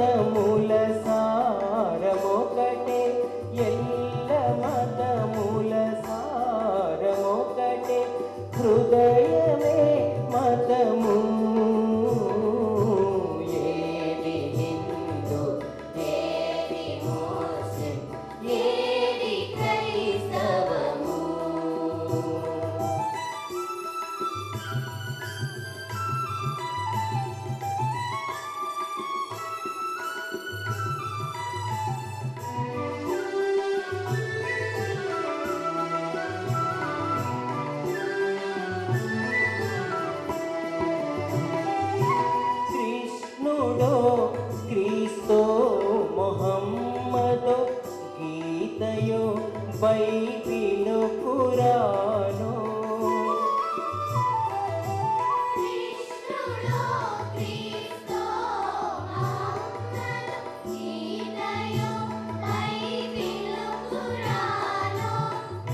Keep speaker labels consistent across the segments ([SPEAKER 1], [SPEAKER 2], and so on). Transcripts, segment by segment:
[SPEAKER 1] మతముల సారమొకటే ఎల్ల మతముల సారమొకటే హృదయమే మతము ఏది హిందూ ఏది ముస్లిం ఏది క్రైస్తవము क्रिस्तो मोहम्मदो गीतयो बाइबिलो कुरानो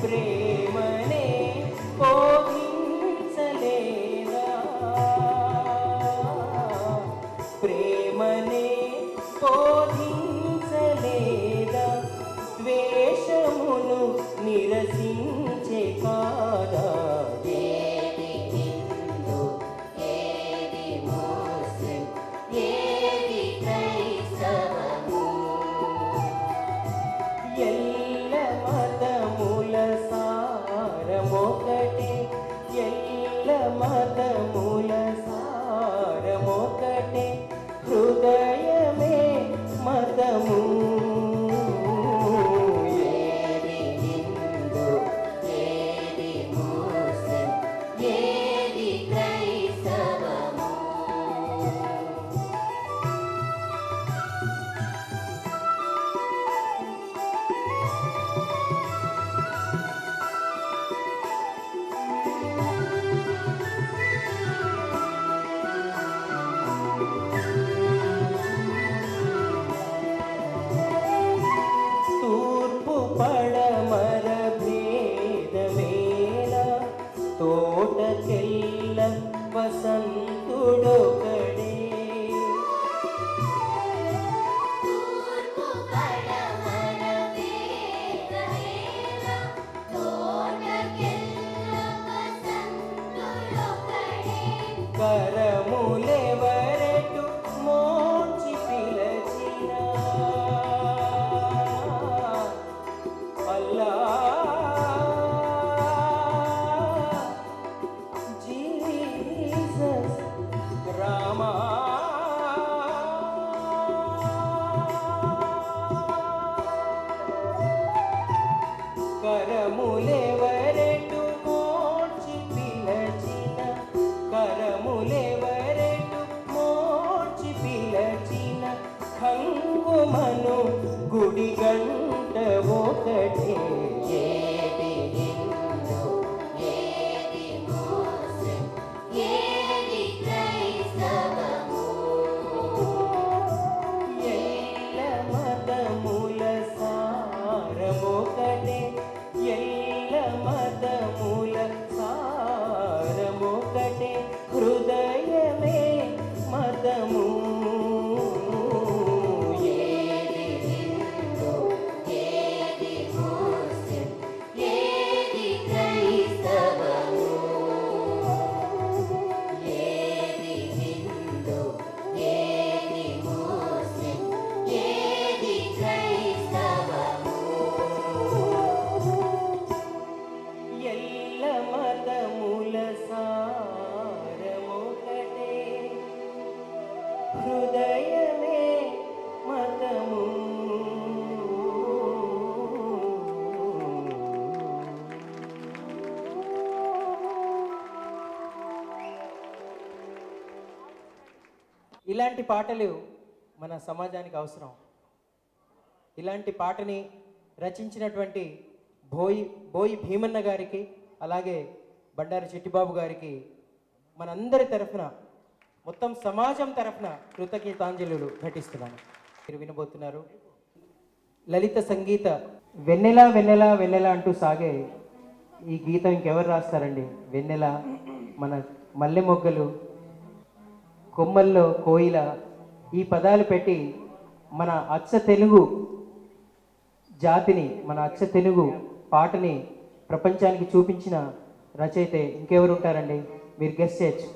[SPEAKER 1] प्रेमने बोधिंचलेदा प्रेमने बोधिंचलेदा द्वेषमुनु निरसिंचे कादा ఏది హిందూ ఏది ముస్లిం ఏది క్రైస్తవము ఎల్ల మతముల సారమొకటే ఎల్ల మతముల సారమొకటే హృదయమే మతము ఏది హిందూ ఏది ముస్లిం ఏది క్రైస్తవము తూర్పు పడమర భేదమేలా తోటకెల్ల వసంతుడొకడే కరములెవరటు మోచి పిలచినా అల్లా జీసస్ రామా కరములెవరటు మోచి పిలచిన కరములెవరటు మోచి పిలచిన ఖంగుమను గుడి గంట ఒకటే ఏది హిందూ ఏది ముస్లిం ఏది క్రైస్తవము ఎల్ల మతముల సారమొకటే ఎల్ల మతముల సారమొకటే హృదయమే మతము ఏది హిందూ ఏది ముస్లిం ఏది క్రైస్తవము ఏది హిందూ ఏది ముస్లిం ఏది క్రైస్తవము ఎల్ల మతముల సారమొకటే హృదయమే మతము ఇలాంటి పాటలు మన సమాజానికి అవసరం. ఇలాంటి పాటని రచించినటువంటి బోయి భీమన్న గారికి అలాగే బండారు చిట్టిబాబు గారికి మనందరి తరఫున మొత్తం సమాజం తరఫున కృతజ్ఞతాంజలులు ఘటిస్తున్నాను. మీరు వినబోతున్నారు లలిత సంగీత వెన్నెల వెన్నెల వెన్నెల అంటూ సాగే ఈ గీతం ఇంకెవరు రాస్తారండి? వెన్నెల, మన మల్లె మొగ్గలు, కొమ్మల్లో కోయిల, ఈ పదాలు పెట్టి మన అచ్చ తెలుగు జాతిని, మన అచ్చ తెలుగు పాటని ప్రపంచానికి చూపించిన రచయిత ఇంకెవరు ఉంటారండి? మీరు గెస్ చేయొచ్చు.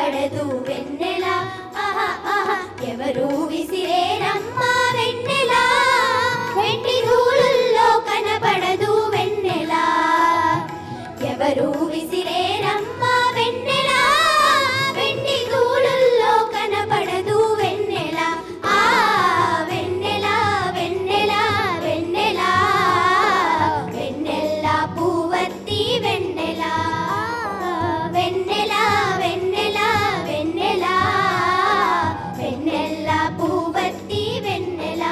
[SPEAKER 2] కనపడదు వెన్నెల ఆహా ఆహా ఎవరు విసిరేరమ్మా వెన్నెల వెండి ధూళుల్లో కనపడదు వెన్నెల ఎవరు విసిరేరమ్మా వెన్నెల వెండి ధూళుల్లో కనపడదు వెన్నెల ఆ వెన్నెల వెన్నెల వెన్నెల వెన్నెల పూవత్తి వెన్నెల వెన్నెల వెన్నెల వెన్నెల వెన్నెల పూవత్తి వెన్నెల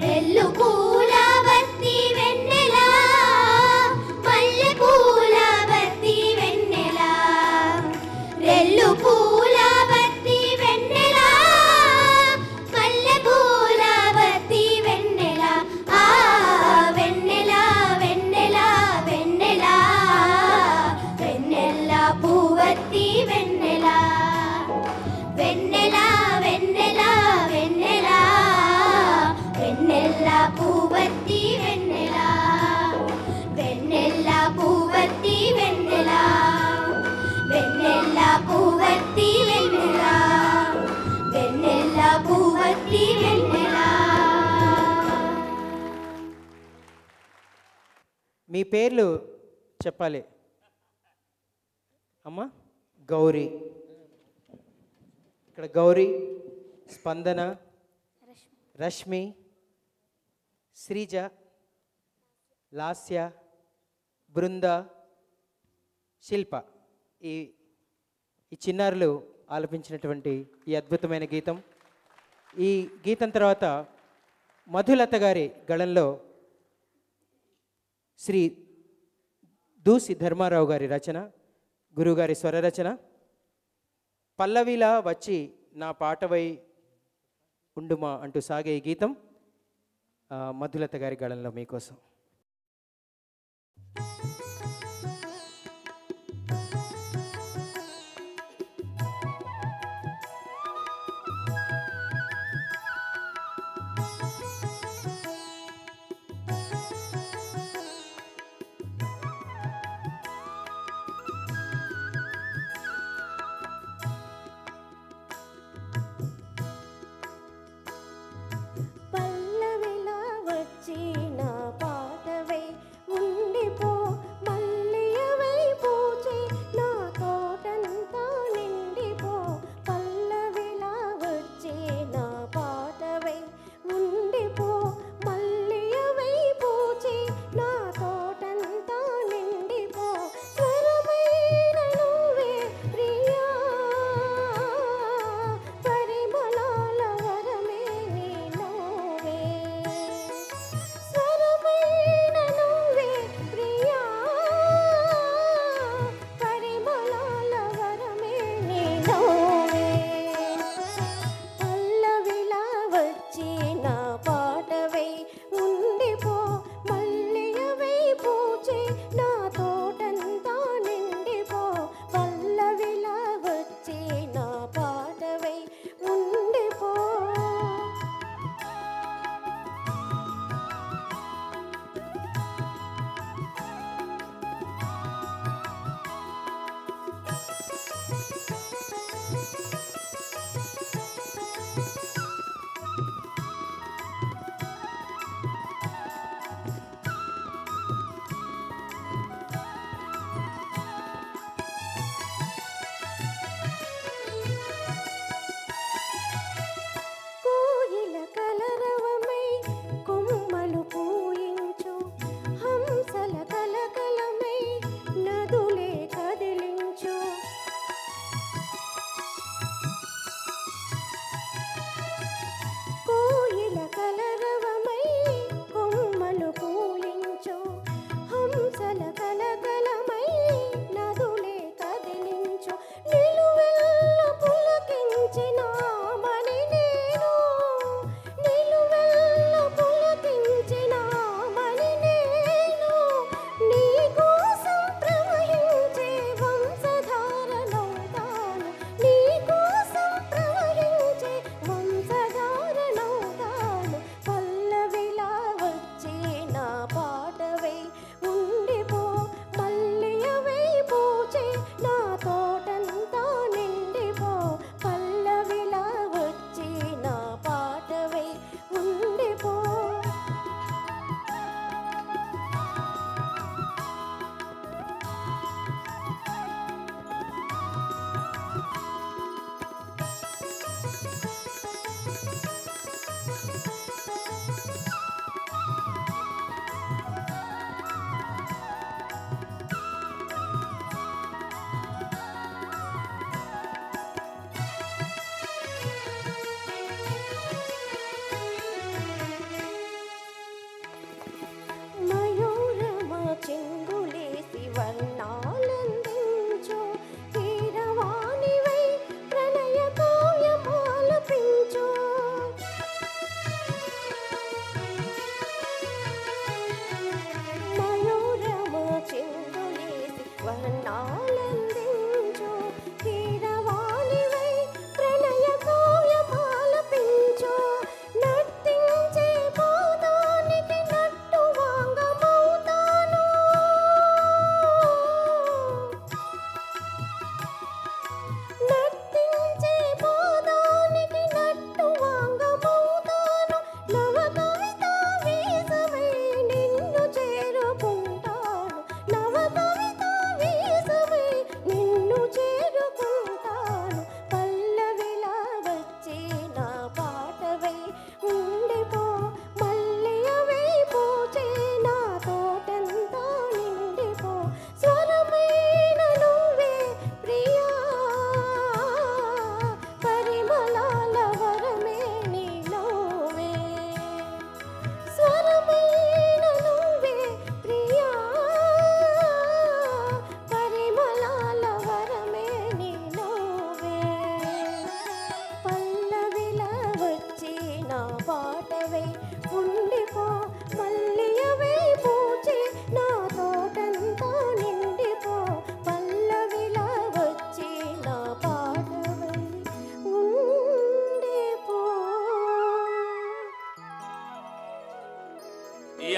[SPEAKER 2] రెల్లు పూలవత్తి వెన్నెల మల్లె పూలవత్తి వెన్నెల రెల్లు పూలవత్తి వెన్నెల మల్లె పూలవత్తి వెన్నెల ఆ వెన్నెల వెన్నెల వెన్నెల వెన్నెల పూవత్తి వెన్నెల వెన్నెల వెన్నెల వెన్నెల వెన్నెల పూవత్తి వెన్నెల వెన్నెల పూవత్తి వెన్నెల వెన్నెల పూవత్తి వెన్నెల వెన్నెల పూవత్తి వెన్నెల.
[SPEAKER 1] మీ పేర్లు చెప్పాలి అమ్మా. గౌరీ, ఇక్కడ గౌరీ, స్పందన, రష్మి, శ్రీజ, లాస్య, బృంద, శిల్ప. ఈ చిన్నారులు ఆలపించినటువంటి ఈ అద్భుతమైన గీతం. ఈ గీతం తర్వాత మధులత గారి గళంలో శ్రీ దూసి ధర్మారావు గారి రచన, గురుగారి స్వర రచన. పల్లవిలా వచ్చి నా పాటవై ఉండుమా అంటూ సాగే ఈ గీతం మధులత గారి గళంలో మీకోసం.
[SPEAKER 3] పల్లవిలా వచ్చి నా పాటవై ఉండిపో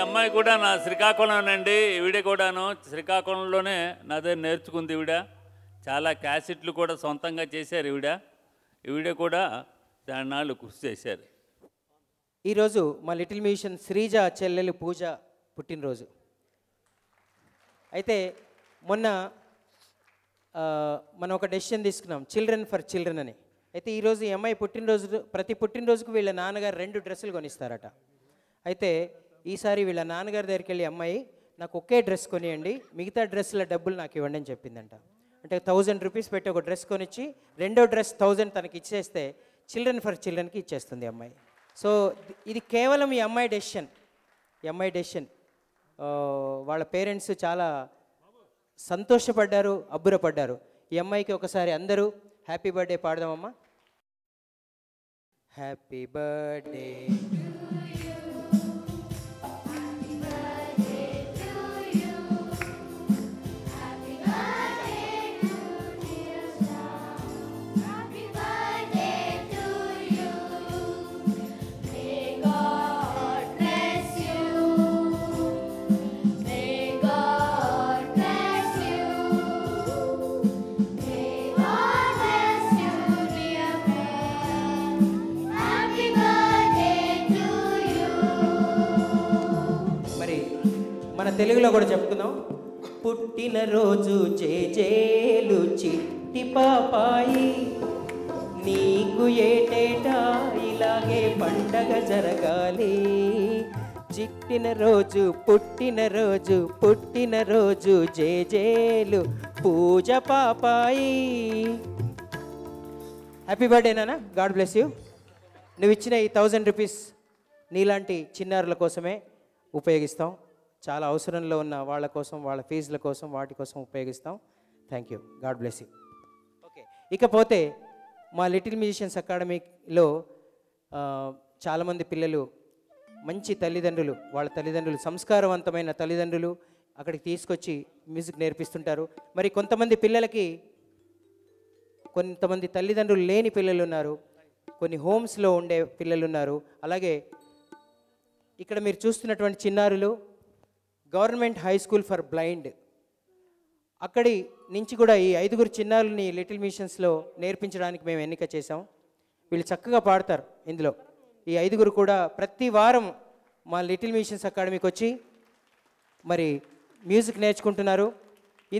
[SPEAKER 4] అమ్మాయి కూడా నా శ్రీకాకుళం అండి. ఈవిడ కూడాను శ్రీకాకుళంలోనే నా దగ్గర నేర్చుకుంది. ఈవిడ చాలా క్యాసెట్లు కూడా సొంతంగా చేశారు. ఈవిడ కూడా చాలానాళ్ళు కృషి చేశారు.
[SPEAKER 1] ఈరోజు మా లిటిల్ మ్యూజిషియన్ శ్రీజ చెల్లెలు పూజ పుట్టినరోజు. అయితే మొన్న మనం ఒక డెసిషన్ తీసుకున్నాం, చిల్డ్రన్ ఫర్ చిల్డ్రన్ అని. అయితే ఈరోజు ఈ అమ్మాయి పుట్టినరోజు, ప్రతి పుట్టినరోజుకు వీళ్ళ నాన్నగారు 2 డ్రెస్సులు కొనిస్తారట. అయితే ఈసారి వీళ్ళ నాన్నగారి దగ్గరికి వెళ్ళి, అమ్మాయి నాకు ఒకే డ్రెస్ కొనియండి, మిగతా డ్రెస్సుల డబ్బులు నాకు ఇవ్వండి అని చెప్పిందంట. అంటే 1000 రూపీస్ పెట్టి ఒక డ్రెస్ కొనిచ్చి రెండో డ్రెస్ 1000 తనకి ఇచ్చేస్తే చిల్డ్రన్ ఫర్ చిల్డ్రన్కి ఇచ్చేస్తుంది అమ్మాయి. సో ఇది కేవలం ఈ అమ్మాయి డెసిషన్. వాళ్ళ పేరెంట్స్ చాలా సంతోషపడ్డారు, అబ్బురపడ్డారు. ఈ అమ్మాయికి ఒకసారి అందరూ హ్యాపీ బర్త్డే పాడదామమ్మా. హ్యాపీ బర్త్డే మన తెలుగులో కూడా చెప్పుకుందాం. పుట్టినరోజు జేజేలు చిట్టి పాపాయి, నీకు ఏటేటా ఇలాగే పండగ జరగాలి. పుట్టినరోజు జేజేలు పూజ పాపాయి. హ్యాపీ బర్త్డే నాన్న, గాడ్ బ్లెస్ యూ. నువ్వు ఇచ్చిన ఈ 1000 రూపీస్ నీలాంటి చిన్నారుల కోసమే ఉపయోగిస్తాం. చాలా అవసరంలో ఉన్న వాళ్ళ కోసం, వాళ్ళ ఫీజుల కోసం, వాటి కోసం ఉపయోగిస్తాం. Thank you, God bless you. Okay, ఇకపోతే మా లిటిల్ మ్యూజిషియన్స్ అకాడమీలో చాలామంది పిల్లలు మంచి తల్లిదండ్రులు, వాళ్ళ తల్లిదండ్రులు సంస్కారవంతమైన తల్లిదండ్రులు అక్కడికి తీసుకొచ్చి మ్యూజిక్ నేర్పిస్తుంటారు. మరి కొంతమంది తల్లిదండ్రులు లేని పిల్లలు ఉన్నారు, కొన్ని హోమ్స్లో ఉండే పిల్లలు ఉన్నారు. అలాగే ఇక్కడ మీరు చూస్తున్నటువంటి చిన్నారులు government high school for blind, అక్కడి నుంచి కూడా ఈ 5 చిన్నారులని లిటిల్ మిషన్స్లో నేర్పించడానికి మేము ఎన్నిక చేసాం. వీళ్ళు చక్కగా పాడతారు. ఇందులో ఈ 5 కూడా ప్రతి వారం మా లిటిల్ మిషన్స్ అకాడమీకి వచ్చి మరి మ్యూజిక్ నేర్చుకుంటున్నారు.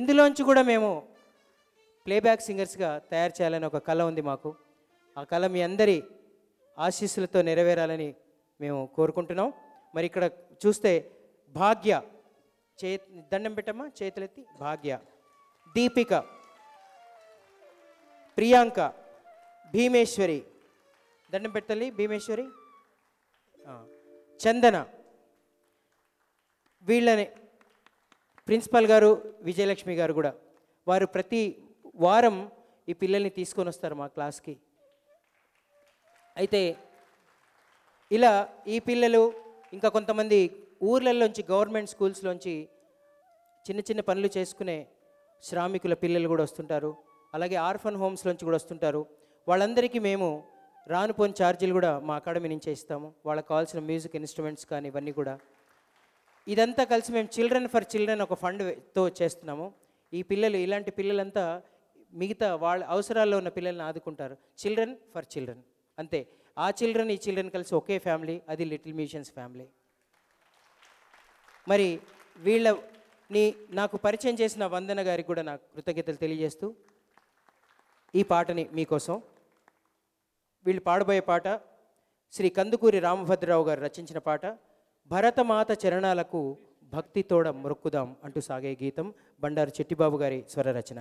[SPEAKER 1] ఇందులోంచి కూడా మేము ప్లేబ్యాక్ సింగర్స్గా తయారు చేయాలని ఒక కళ ఉంది మాకు. ఆ కళ మీ అందరి ఆశీస్సులతో నెరవేరాలని మేము కోరుకుంటున్నాం. మరి ఇక్కడ చూస్తే భాగ్య, దండం పెట్టమ్మా, చేతులెత్తి. భాగ్య, దీపిక, ప్రియాంక, భీమేశ్వరి, దండం పెట్టాలి. భీమేశ్వరి, చందన, వీళ్ళని ప్రిన్సిపల్ గారు విజయలక్ష్మి గారు కూడా, వారు ప్రతి వారం ఈ పిల్లల్ని తీసుకొని వస్తారు మా క్లాస్కి. అయితే ఇలా ఈ పిల్లలు ఇంకా కొంతమంది ఊర్లలోంచి, గవర్నమెంట్ స్కూల్స్లోంచి చిన్న చిన్న పనులు చేసుకునే శ్రామికుల పిల్లలు కూడా వస్తుంటారు. అలాగే ఆర్ఫన్ హోమ్స్లోంచి కూడా వస్తుంటారు. వాళ్ళందరికీ మేము రానుపోని ఛార్జీలు కూడా మా అకాడమీ నుంచే ఇస్తాము. వాళ్ళకి కావాల్సిన మ్యూజిక్ ఇన్స్ట్రుమెంట్స్ కానీ ఇవన్నీ కూడా. ఇదంతా కలిసి మేము చిల్డ్రన్ ఫర్ చిల్డ్రన్ ఒక ఫండ్తో చేస్తున్నాము. ఈ పిల్లలు, ఇలాంటి పిల్లలంతా మిగతా వాళ్ళ అవసరాల్లో ఉన్న పిల్లల్ని ఆదుకుంటారు. చిల్డ్రన్ ఫర్ చిల్డ్రన్ అంతే. ఆ చిల్డ్రన్, ఈ చిల్డ్రన్ కలిసి ఒకే ఫ్యామిలీ, అది లిటిల్ మిషన్స్ ఫ్యామిలీ. మరి వీళ్ళని నాకు పరిచయం చేసిన వందన గారికి కూడా నాకు కృతజ్ఞతలు తెలియజేస్తూ ఈ పాటని మీకోసం, వీళ్ళు పాడబోయే పాట శ్రీ కందుకూరి రామభద్రరావు గారు రచించిన పాట. భరతమాత చరణాలకు భక్తితోడ మొక్కుదాం అంటూ సాగే గీతం. బండారు చెట్టిబాబు గారి స్వర రచన.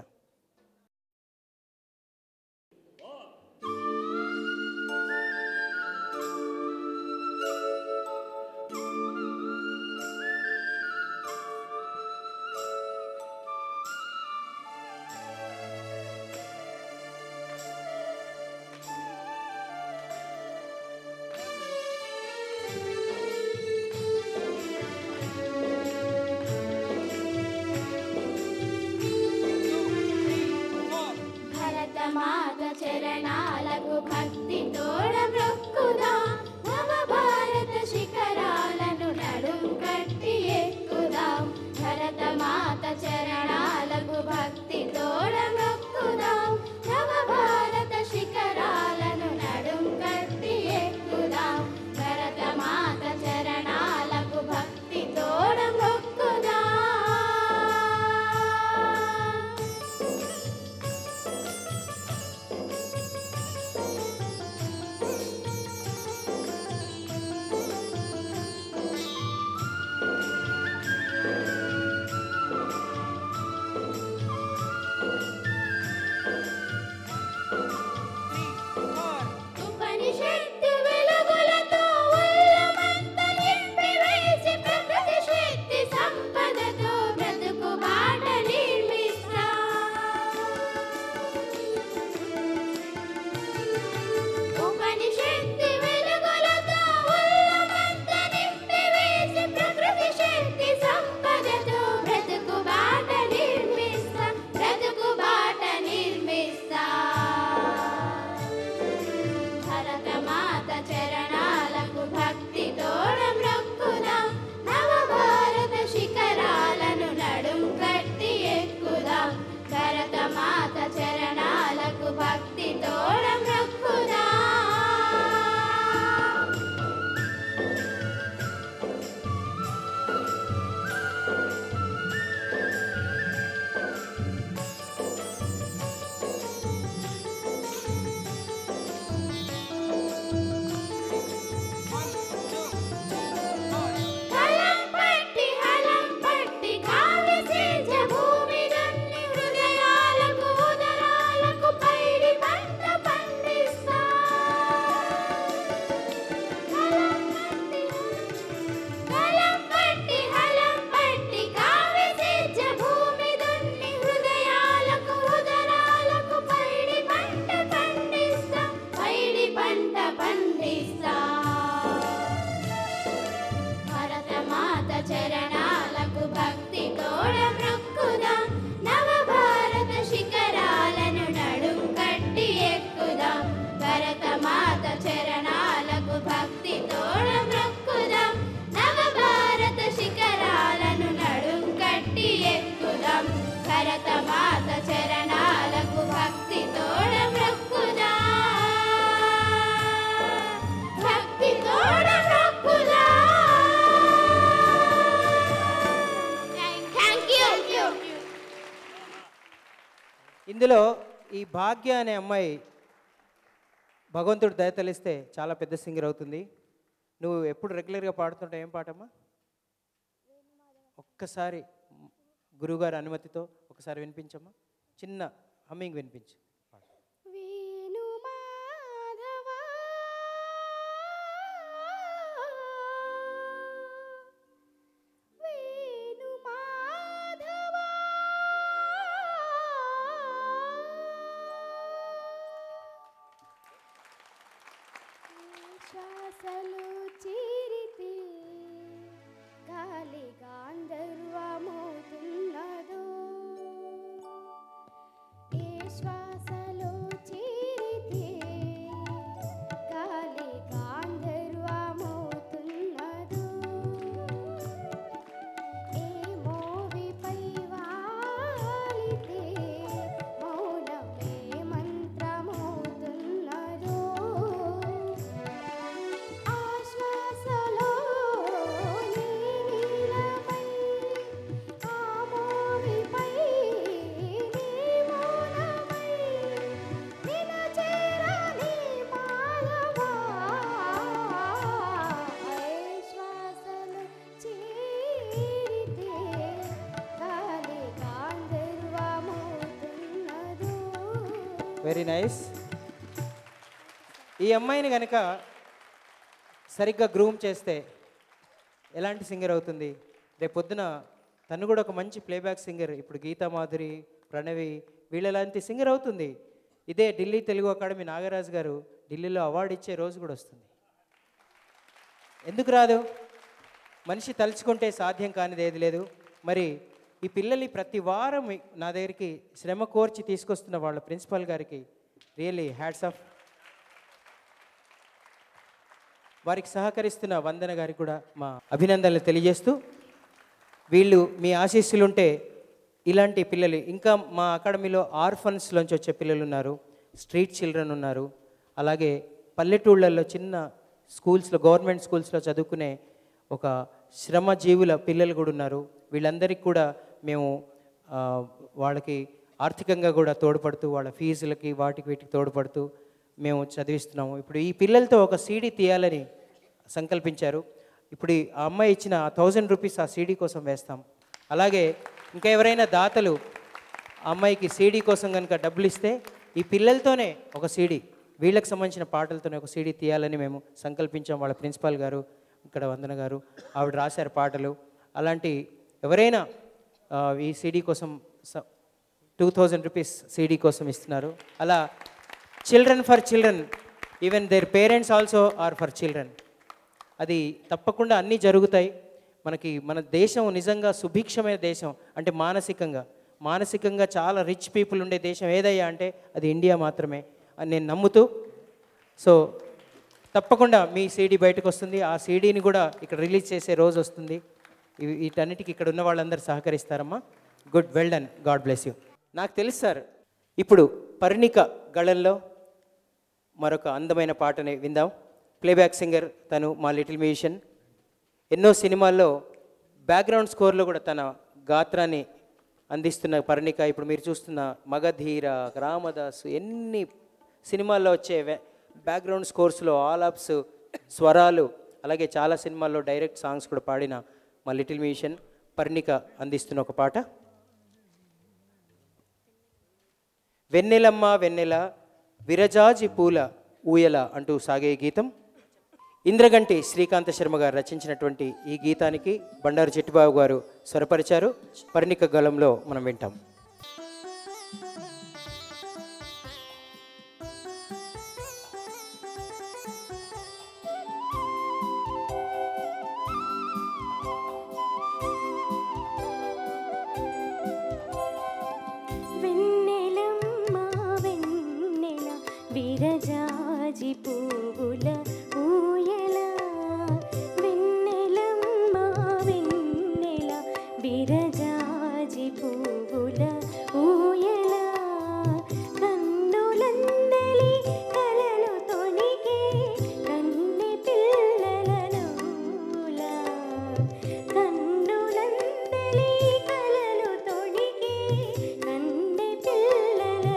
[SPEAKER 1] ఇందులో ఈ భాగ్య అనే అమ్మాయి భగవంతుడు దయతలిస్తే చాలా పెద్ద సింగర్ అవుతుంది. నువ్వు ఎప్పుడు రెగ్యులర్గా పాడుతుంటావు, ఏం పాటమ్మా? ఒక్కసారి గురువుగారి అనుమతితో ఒకసారి వినిపించమ్మా, చిన్న హమ్మింగ్ వినిపించు.
[SPEAKER 3] శ్వాసలు చీరితే గాలి గాంధర్వమవుతున్నదో, ఏ శ్వాసలు చీరితే గాలి గాంధర్వమవుతున్నదో, ఏ మోవిపై వాలితే మౌనమే మంత్రమవుతున్నదో, ఆశ్వాసలో నీ నీలమై, ఆ మోవిపై నీ మౌనమై, నిన్ను చేరని మాధవా, శ్వాసలు చీరితే గాలి గాంధర్వమవుతున్నదో.
[SPEAKER 1] Very nice. ఈ అమ్మాయిని కనుక సరిగ్గా గ్రూమ్ చేస్తే ఎలాంటి సింగర్ అవుతుంది? రేపొద్దున తను కూడా ఒక మంచి ప్లేబ్యాక్ సింగర్, ఇప్పుడు గీతా మాధురి, ప్రణవి వీళ్ళలాంటి సింగర్ అవుతుంది. ఇదే ఢిల్లీ తెలుగు అకాడమీ నాగరాజు గారు ఢిల్లీలో అవార్డు ఇచ్చే రోజు కూడా వస్తుంది. ఎందుకు రాదు? మనిషి తలుచుకుంటే సాధ్యం కానిది ఏది లేదు. మరి ఈ పిల్లల్ని ప్రతి వారం నా దగ్గరికి శ్రమ కోర్చి తీసుకొస్తున్న వాళ్ళ ప్రిన్సిపాల్ గారికి రియల్లీ హ్యాట్స్ ఆఫ్. వారికి సహకరిస్తున్న వందన గారికి కూడా మా అభినందనలు తెలియజేస్తూ, వీళ్ళు మీ ఆశీస్సులుంటే ఇలాంటి పిల్లలు ఇంకా మా అకాడమీలో ఆర్ఫన్స్లోంచి వచ్చే పిల్లలు ఉన్నారు, స్ట్రీట్ చిల్డ్రన్ ఉన్నారు, అలాగే పల్లెటూళ్ళల్లో చిన్న స్కూల్స్లో గవర్నమెంట్ స్కూల్స్లో చదువుకునే ఒక శ్రమజీవుల పిల్లలు కూడా ఉన్నారు. వీళ్ళందరికీ కూడా మేము వాళ్ళకి ఆర్థికంగా కూడా తోడ్పడుతూ వాళ్ళ ఫీజులకి వాటికి వీటికి తోడ్పడుతూ మేము చదివిస్తున్నాము. ఇప్పుడు ఈ పిల్లలతో ఒక సీడీ తీయాలని సంకల్పించారు. ఇప్పుడు ఆ అమ్మాయి ఇచ్చిన 1000 రూపీస్ ఆ సీడీ కోసం వేస్తాం. అలాగే ఇంకా ఎవరైనా దాతలు ఆ అమ్మాయికి సీడీ కోసం కనుక డబ్బులు ఇస్తే ఈ పిల్లలతోనే ఒక సీడీ, వీళ్ళకి సంబంధించిన పాటలతోనే ఒక సీడీ తీయాలని మేము సంకల్పించాం. వాళ్ళ ప్రిన్సిపాల్ గారు ఇక్కడ వందన గారు ఆవిడ రాశారు పాటలు. అలాంటి ఎవరైనా ఈ సీడీ కోసం 2000 రూపీస్ సీడీ కోసం ఇస్తున్నారు. అలా children for children, even their parents also are for children. అది తప్పకుండా అన్నీ జరుగుతాయి. మనకి మన దేశం నిజంగా సుభిక్షమైన దేశం, అంటే మానసికంగా చాలా రిచ్ పీపుల్ ఉండే దేశం ఏదయ్యా అంటే అది ఇండియా మాత్రమే అని నేను నమ్ముతూ, సో తప్పకుండా మీ సీడీ బయటకు వస్తుంది. ఆ సీడీని కూడా ఇక్కడ రిలీజ్ చేసే రోజు వస్తుంది. వీటన్నిటికీ ఇక్కడ ఉన్న వాళ్ళందరూ సహకరిస్తారమ్మా. Good, well done, God bless you. నాకు తెలుసు సార్, ఇప్పుడు పర్ణిక గళంలో మరొక అందమైన పాటని విందాం. ప్లేబ్యాక్ సింగర్ తను, మా లిటిల్ మ్యూజిషియన్. ఎన్నో సినిమాల్లో బ్యాక్గ్రౌండ్ స్కోర్లో కూడా తన గాత్రాన్ని అందిస్తున్న పర్ణిక ఇప్పుడు మీరు చూస్తున్న మగధీర, రామదాసు, ఎన్ని సినిమాల్లో వచ్చే బ్యాక్గ్రౌండ్ స్కోర్స్లో ఆలాప్స్, స్వరాలు, అలాగే చాలా సినిమాల్లో డైరెక్ట్ సాంగ్స్ కూడా పాడిన మా లిటిల్ మ్యూజిషియన్ పర్ణిక అందిస్తున్న ఒక పాట. వెన్నెలమ్మ వెన్నెల విరజాజి పూల ఊయల అంటూ సాగే గీతం. ఇంద్రగంటి శ్రీకాంత శర్మ గారు రచించినటువంటి ఈ గీతానికి బండారు చిట్టిబాబు గారు స్వరపరిచారు. పర్ణిక గళంలో మనం వింటాం.
[SPEAKER 3] విరజాజి పువ్వుల ఊయల, వెన్నెలమ్మ వెన్నెల విరజాజి పువ్వుల ఊయల, కన్నులందలి కలలు తొణికే కన్నె పిల్లల నవ్వుల, కన్నులందలి కలలు తొణికే కన్నె పిల్లల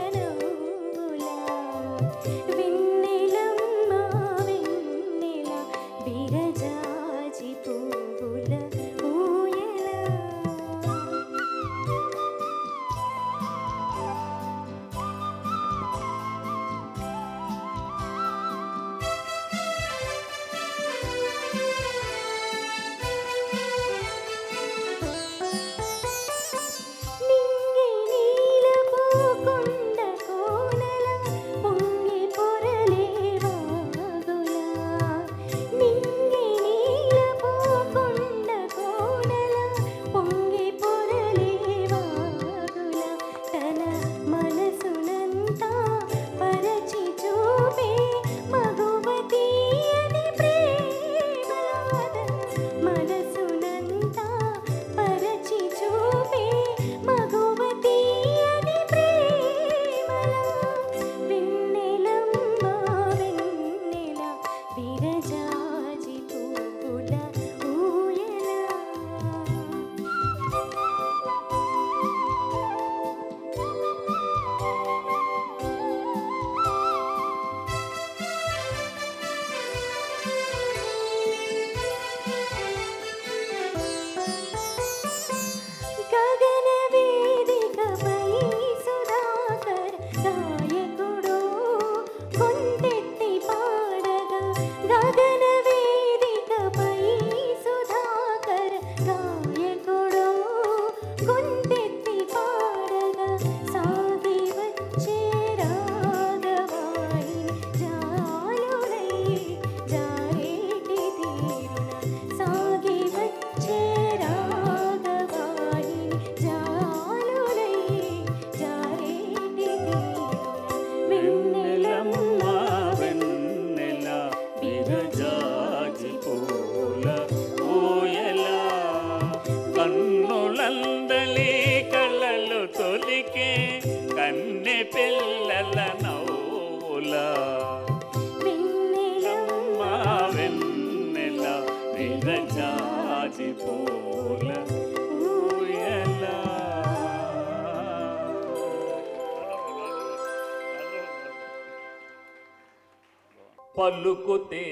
[SPEAKER 4] పలుకుతే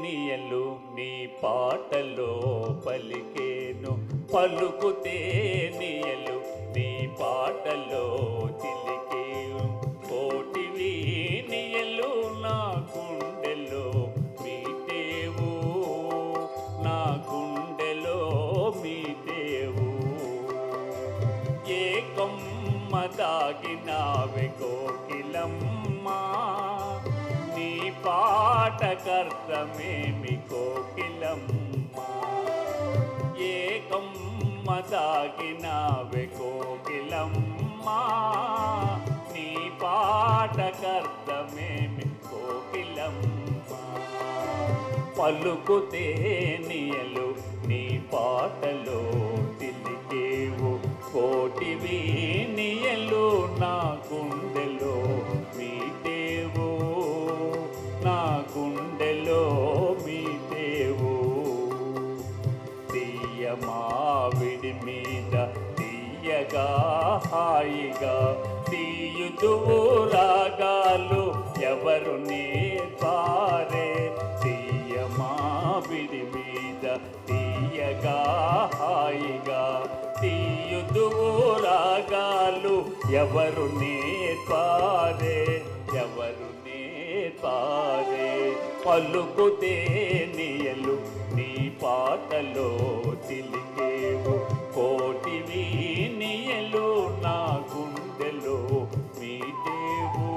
[SPEAKER 4] నియలు నీ పాటలో పలికేను, పలుకుతే నియలు నీ పాటలో చిలికేను. కోటివి నియలు నా గుండెలో మీటేవు, నా గుండెలో మీటేవు. ఏ కొమ్మ దాగినావే కోకిలమ్మా, నీ పాటకర్తమేమి కోకిలమ్మా. ఏ కొమ్మ దాగినావే కోకిలమ్మా, నీ పాటకర్తమేమి కోకిలమ్మా. పలుకుతే నియలు నీ పాటలో చిలికేవు, కోటివి నియలు నా గుండెలో మీటేవు, నా గుండెలో మీటేవు. తీయ మావిడి మీద తీయగా హాయిగా తీయుదువు రాగాలు ఎవరు నేర్పారే. తీయ మావిడి మీద తీయగా హాయిగా తీయుదువు రాగాలు ఎవరు నేర్పారే, ఎవరు నేర్పారే. పలుకుతే నియలు నీ పాటలో చిలికేవు, కోటివి నియలు నా గుండెలో మీటేవు,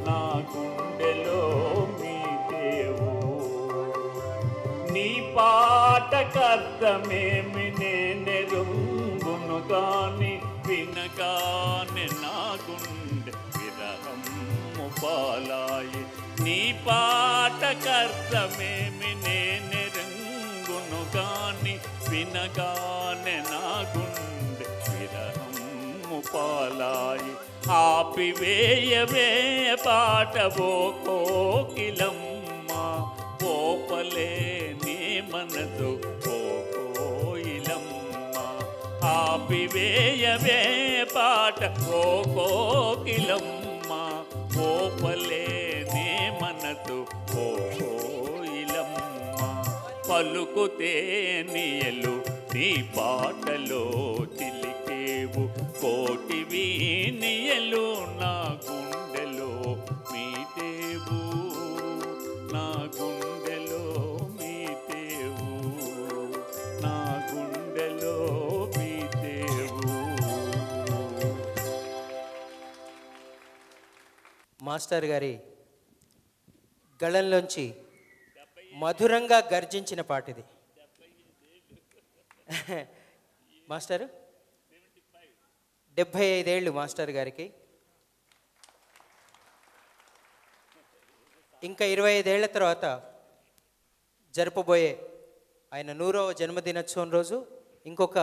[SPEAKER 4] నా గుండెలో మీటేవు. నీ పాటకర్తమేమి నేనెరుంగును గాని, వినగానే నా గుండె విరహము పాలాయి. నీ పాటకర్తమేమి నేనెరుంగును గాని, వినగానే నా గుండె విరహము పాలాయి. ఆపివేయవే పాటవో కోకిలమ్మ, కోపలే నీ మనసు ఓ కోయిలమ్మ. ఆపివేయవే పాట ఓ కోకిలమ్మ, కోపలే నీ మనసు ఓ కోయిలమ్మ. పలుకుతే నియలు నీ పాటలో చిలికేవు, కోటివి నియలు నా గుండెలో మీటేవు, నా గుండెలో మీటేవు, నా గుండెలో మీటేవు.
[SPEAKER 1] మాస్టర్ గారి గళంలోంచి మధురంగా గర్జించిన పాట ఇది. మాస్టరు 75 ఏళ్ళు మాస్టర్ గారికి. ఇంకా 25 ఏళ్ల తర్వాత జరపబోయే ఆయన 100వ జన్మదినోత్సవం రోజు ఇంకొక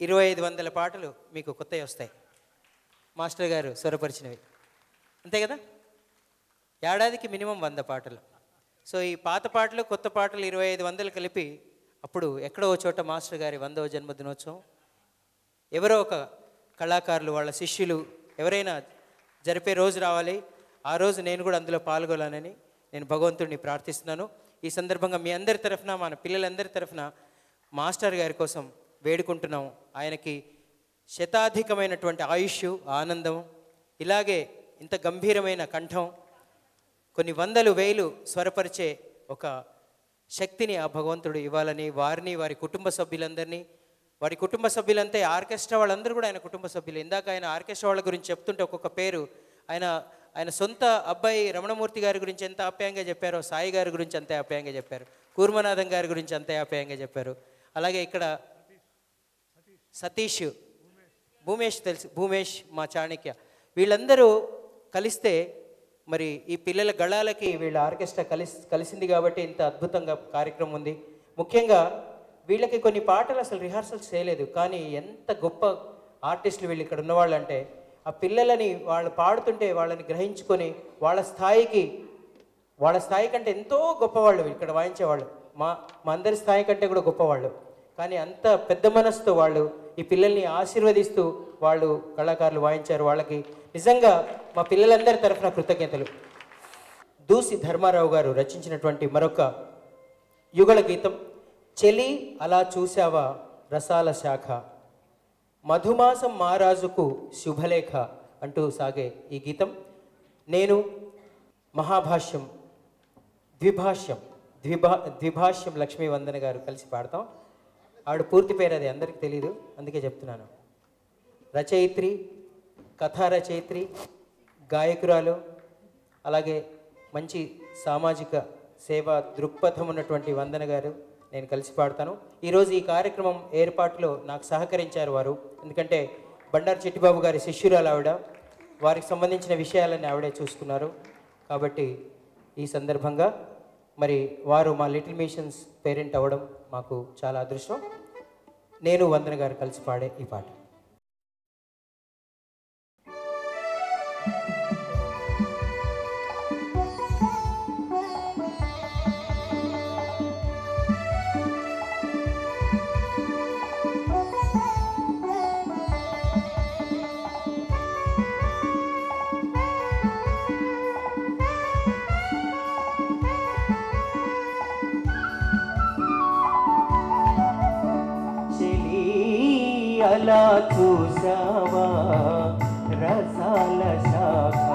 [SPEAKER 1] 2500 పాటలు మీకు కొత్తవి వస్తాయి, మాస్టర్ గారు స్వరపరిచినవి. అంతే కదా, ఏడాదికి మినిమం 100 పాటలు. సో ఈ పాత పాటలు కొత్త పాటలు 2500 కలిపి అప్పుడు ఎక్కడో చోట మాస్టర్ గారి 100వ జన్మదినోత్సవం ఎవరో ఒక కళాకారులు వాళ్ళ శిష్యులు ఎవరైనా జరిపే రోజు రావాలి. ఆ రోజు నేను కూడా అందులో పాల్గొనాలని నేను భగవంతుడిని ప్రార్థిస్తున్నాను. ఈ సందర్భంగా మీ అందరి తరఫున, మన పిల్లలందరి తరఫున మాస్టర్ గారి కోసం వేడుకుంటున్నాం. ఆయనకి శతాధికమైనటువంటి ఆయుష్, ఆనందం, ఇలాగే ఇంత గంభీరమైన కంఠం, కొన్ని వందలు వేలు స్వరపరిచే ఒక శక్తిని ఆ భగవంతుడు ఇవ్వాలని, వారిని వారి కుటుంబ సభ్యులందరినీ, వారి కుటుంబ సభ్యులంతే ఆర్కెస్ట్రా వాళ్ళందరూ కూడా ఆయన కుటుంబ సభ్యులు. ఇందాక ఆయన ఆర్కెస్ట్రా వాళ్ళ గురించి చెప్తుంటే ఒక్కొక్క పేరు ఆయన సొంత అబ్బాయి రమణమూర్తి గారి గురించి ఎంత ఆప్యాయంగా చెప్పారో, సాయి గారి గురించి అంతే ఆప్యాయంగా చెప్పారు, కూర్మనాథం గారి గురించి అంతే ఆప్యాయంగా చెప్పారు. అలాగే ఇక్కడ సతీష్, భూమేష్ తెలుసు, భూమేష్, మా చాణక్య, వీళ్ళందరూ కలిస్తే మరి ఈ పిల్లల గళాలకి వీళ్ళ ఆర్కెస్ట్రా కలిసింది కాబట్టి ఇంత అద్భుతంగా కార్యక్రమం ఉంది. ముఖ్యంగా వీళ్ళకి కొన్ని పాటలు అసలు రిహార్సల్స్ చేయలేదు, కానీ ఎంత గొప్ప ఆర్టిస్టులు వీళ్ళు ఇక్కడ ఉన్నవాళ్ళు అంటే, ఆ పిల్లలని వాళ్ళు పాడుతుంటే వాళ్ళని గ్రహించుకొని వాళ్ళ స్థాయి కంటే ఎంతో గొప్పవాళ్ళు ఇక్కడ వాయించేవాళ్ళు. మా అందరి స్థాయి కంటే కూడా గొప్పవాళ్ళు. కానీ అంత పెద్ద మనసుతో వాళ్ళు ఈ పిల్లల్ని ఆశీర్వదిస్తూ వాళ్ళు కళాకారులు వాయించారు. వాళ్ళకి నిజంగా మా పిల్లలందరి తరఫున కృతజ్ఞతలు. దూసి ధర్మారావు గారు రచించినటువంటి మరొక యుగళ గీతం చెలి అలా చూశావా రసాల శాఖ, మధుమాసం మహారాజుకు శుభలేఖ అంటూ సాగే ఈ గీతం నేను మహాభాష్యం ద్విభాష్యం లక్ష్మీ వందన గారు కలిసి పాడతాం. ఆవిడ పూర్తి పేరు అది అందరికీ తెలియదు, అందుకే చెప్తున్నాను. రచయిత్రి, కథా రచయిత్రి, గాయకురాలు, అలాగే మంచి సామాజిక సేవా దృక్పథం ఉన్నటువంటి వందన గారు నేను కలిసి పాడతాను. ఈరోజు ఈ కార్యక్రమం ఏర్పాటులో నాకు సహకరించారు వారు. ఎందుకంటే బండారు చిట్టిబాబు గారి శిష్యురాలు ఆవిడ, వారికి సంబంధించిన విషయాలన్నీ ఆవిడే చూసుకున్నారు. కాబట్టి ఈ సందర్భంగా మరి వారు మా లిటిల్ మిషన్స్ పేరెంట్ అవ్వడం మాకు చాలా అదృష్టం. నేను వందన గారు కలిసి పాడే ఈ పాట. అలా చూసావా రసాల శాఖ,